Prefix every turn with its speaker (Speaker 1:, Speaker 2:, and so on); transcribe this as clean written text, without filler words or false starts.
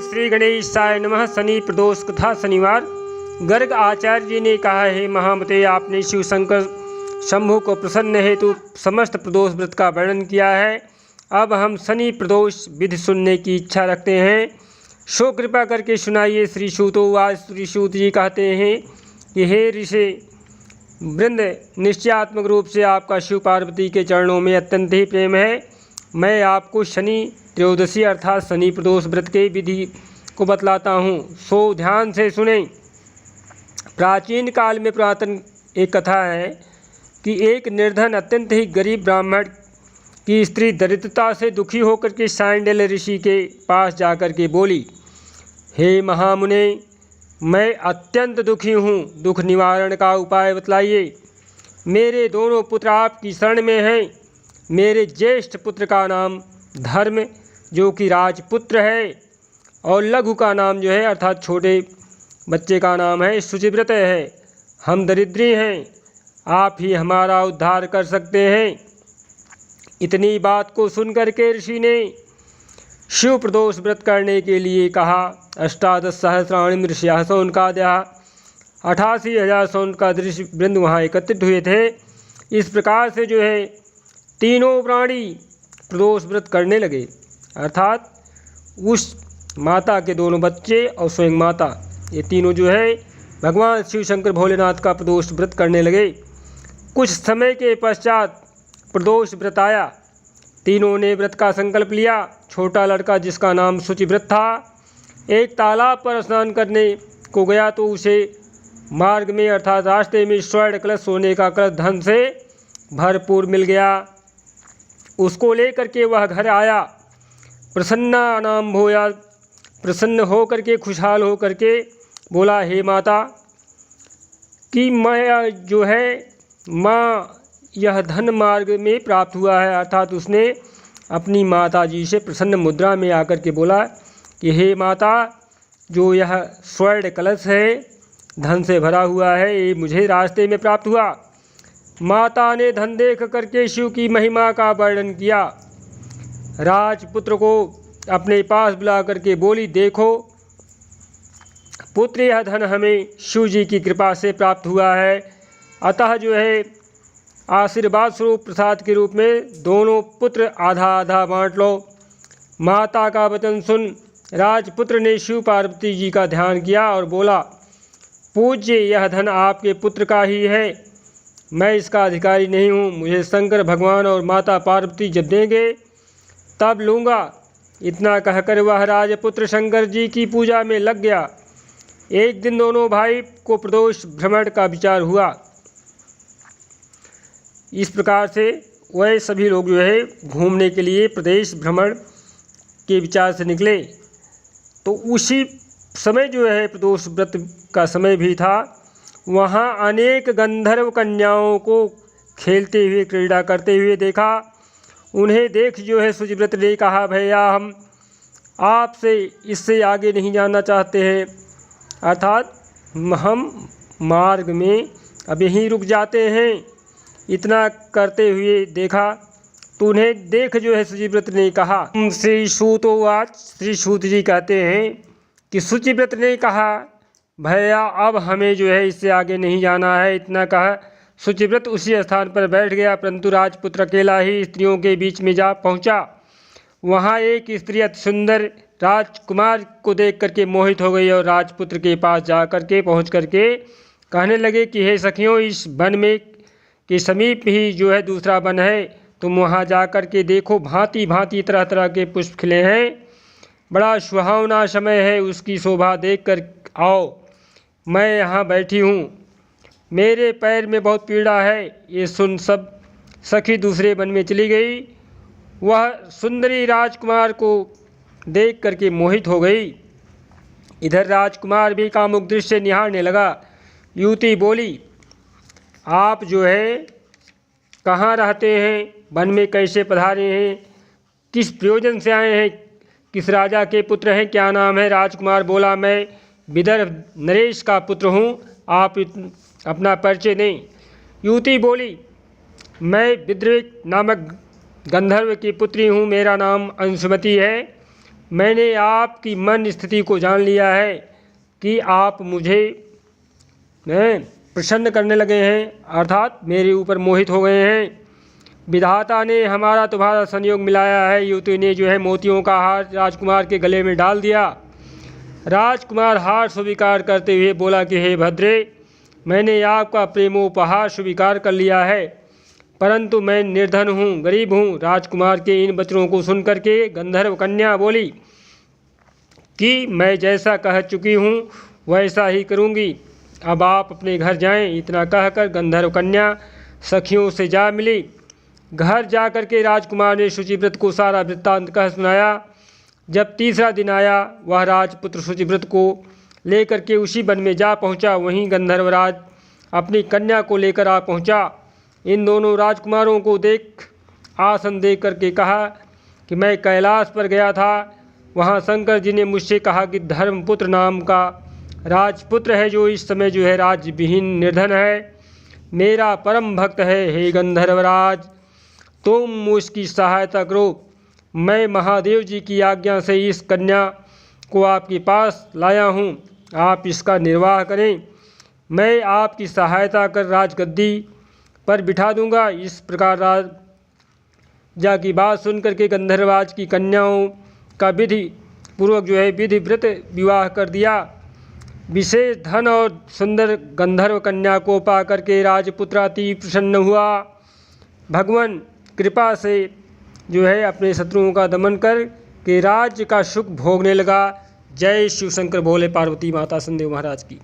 Speaker 1: श्री गणेशाय नमः। शनि प्रदोष कथा शनिवार। गर्ग आचार्य जी ने कहा है, महामते आपने शिव शंकर शंभु को प्रसन्न हेतु समस्त प्रदोष व्रत का वर्णन किया है। अब हम शनि प्रदोष विधि सुनने की इच्छा रखते हैं, सो कृपा करके सुनाइए। श्री सूतोवाच। श्री सूत जी कहते हैं कि हे ऋषि वृंद, निश्चयात्मक रूप से आपका शिव पार्वती के चरणों में अत्यंत ही प्रेम है। मैं आपको शनि त्रयोदशी अर्थात शनि प्रदोष व्रत के विधि को बतलाता हूँ, सो ध्यान से सुने। प्राचीन काल में पुरातन एक कथा है कि एक निर्धन अत्यंत ही गरीब ब्राह्मण की स्त्री दरिद्रता से दुखी होकर के शांडिल्य ऋषि के पास जाकर के बोली, हे महामुने, मैं अत्यंत दुखी हूँ, दुख निवारण का उपाय बतलाइए। मेरे दोनों पुत्र आपकी शरण में हैं। मेरे ज्येष्ठ पुत्र का नाम धर्म जो कि राजपुत्र है, और लघु का नाम जो है अर्थात छोटे बच्चे का नाम है शुचिव्रत है। हम दरिद्री हैं, आप ही हमारा उद्धार कर सकते हैं। इतनी बात को सुनकर के ऋषि ने शिव प्रदोष व्रत करने के लिए कहा। 18 सहस्राणि ऋषिया सौनकाद्या 88,000 सौनका ऋषि वृंद वहाँ एकत्रित हुए थे। इस प्रकार से जो है तीनों प्राणी प्रदोष व्रत करने लगे, अर्थात उस माता के दोनों बच्चे और स्वयं माता, ये तीनों जो है भगवान शिव शंकर भोलेनाथ का प्रदोष व्रत करने लगे। कुछ समय के पश्चात प्रदोष व्रत आया। तीनों ने व्रत का संकल्प लिया। छोटा लड़का जिसका नाम शुचिव्रत था, एक तालाब पर स्नान करने को गया तो उसे मार्ग में अर्थात रास्ते में स्वर्ण कलश, सोने का कलश धन से भरपूर मिल गया। उसको लेकर के वह घर आया। प्रसन्ना नाम भोया, प्रसन्न होकर के खुशहाल होकर के बोला, हे माता कि मैं जो है माँ यह धन मार्ग में प्राप्त हुआ है, अर्थात उसने अपनी माता जी से प्रसन्न मुद्रा में आकर के बोला कि हे माता, जो यह स्वर्ण कलश है धन से भरा हुआ है, ये मुझे रास्ते में प्राप्त हुआ। माता ने धन देख करके शिव की महिमा का वर्णन किया। राजपुत्र को अपने पास बुला करके बोली, देखो पुत्र, यह धन हमें शिव जी की कृपा से प्राप्त हुआ है, अतः जो है आशीर्वाद स्वरूप प्रसाद के रूप में दोनों पुत्र आधा आधा बांट लो। माता का वचन सुन राजपुत्र ने शिव पार्वती जी का ध्यान किया और बोला, पूज्य, यह धन आपके पुत्र का ही है, मैं इसका अधिकारी नहीं हूँ। मुझे शंकर भगवान और माता पार्वती जब देंगे तब लूँगा। इतना कहकर वह राजपुत्र शंकर जी की पूजा में लग गया। एक दिन दोनों भाई को प्रदोष भ्रमण का विचार हुआ। इस प्रकार से वह सभी लोग जो है घूमने के लिए प्रदेश भ्रमण के विचार से निकले। तो उसी समय जो है प्रदोष व्रत का समय भी था। वहाँ अनेक गंधर्व कन्याओं को खेलते हुए क्रीड़ा करते हुए देखा। उन्हें देख जो है शुचिव्रत ने कहा, भैया हम आपसे इससे आगे नहीं जाना चाहते हैं, अर्थात हम मार्ग में अब यहीं रुक जाते हैं। इतना करते हुए देखा तो उन्हें देख जो है शुचिव्रत ने कहा। श्री सूतोवाच। श्री सूत जी कहते हैं कि शुचिव्रत ने कहा, भैया अब हमें जो है इससे आगे नहीं जाना है। इतना कहा शुचिव्रत उसी स्थान पर बैठ गया, परंतु राजपुत्र अकेला ही स्त्रियों के बीच में जा पहुंचा। वहां एक स्त्री अति सुंदर राजकुमार को देख करके मोहित हो गई और राजपुत्र के पास जा करके पहुँच करके कहने लगे कि हे सखियों, इस वन में के समीप ही जो है दूसरा वन है, तुम वहाँ जा कर के देखो, भांति भांति तरह तरह के पुष्प खिले हैं, बड़ा सुहावना समय है, उसकी शोभा देख कर आओ। मैं यहाँ बैठी हूँ, मेरे पैर में बहुत पीड़ा है। ये सुन सब सखी दूसरे वन में चली गई। वह सुंदरी राजकुमार को देख करके मोहित हो गई। इधर राजकुमार भी कामुक दृश्य निहारने लगा। युवती बोली, आप जो है कहाँ रहते हैं, वन में कैसे पधारे हैं, किस प्रयोजन से आए हैं, किस राजा के पुत्र हैं, क्या नाम है? राजकुमार बोला, मैं विदर्भ नरेश का पुत्र हूँ, आप अपना परिचय दें। युवती बोली, मैं विद्रिक नामक गंधर्व की पुत्री हूँ, मेरा नाम अंशुमती है। मैंने आपकी मन स्थिति को जान लिया है कि आप मुझे प्रसन्न करने लगे हैं, अर्थात मेरे ऊपर मोहित हो गए हैं। विधाता ने हमारा तुम्हारा संयोग मिलाया है। युवती ने जो है मोतियों का हार राजकुमार के गले में डाल दिया। राजकुमार हार स्वीकार करते हुए बोला कि हे भद्रे, मैंने आपका प्रेमोपहार स्वीकार कर लिया है, परंतु मैं निर्धन हूँ, गरीब हूँ। राजकुमार के इन वचनों को सुनकर के गंधर्व कन्या बोली कि मैं जैसा कह चुकी हूँ वैसा ही करूँगी, अब आप अपने घर जाएं। इतना कहकर गंधर्व कन्या सखियों से जा मिली। घर जा कर के राजकुमार ने शुचिव्रत को सारा वृत्तांत कह सुनाया। जब तीसरा दिन आया, वह राजपुत्र शुचिव्रत को लेकर के उसी वन में जा पहुंचा। वहीं गंधर्वराज अपनी कन्या को लेकर आ पहुंचा। इन दोनों राजकुमारों को देख आसन दे करके कहा कि मैं कैलाश पर गया था, वहां शंकर जी ने मुझसे कहा कि धर्मपुत्र नाम का राजपुत्र है जो इस समय जो है राज्य विहीन निर्धन है, मेरा परम भक्त है। हे गंधर्वराज, तुम उसकी सहायता करो। मैं महादेव जी की आज्ञा से इस कन्या को आपके पास लाया हूँ, आप इसका निर्वाह करें। मैं आपकी सहायता कर राजगद्दी पर बिठा दूंगा। इस प्रकार राजा की बात सुनकर के गंधर्वराज की कन्याओं का विधि पूर्वक जो है विधिव्रत विवाह कर दिया। विशेष धन और सुंदर गंधर्व कन्या को पाकर के राजपुत्र अति प्रसन्न हुआ। भगवान कृपा से जो है अपने शत्रुओं का दमन कर के राज्य का सुख भोगने लगा। जय शिव शंकर भोले पार्वती माता संदेव महाराज की।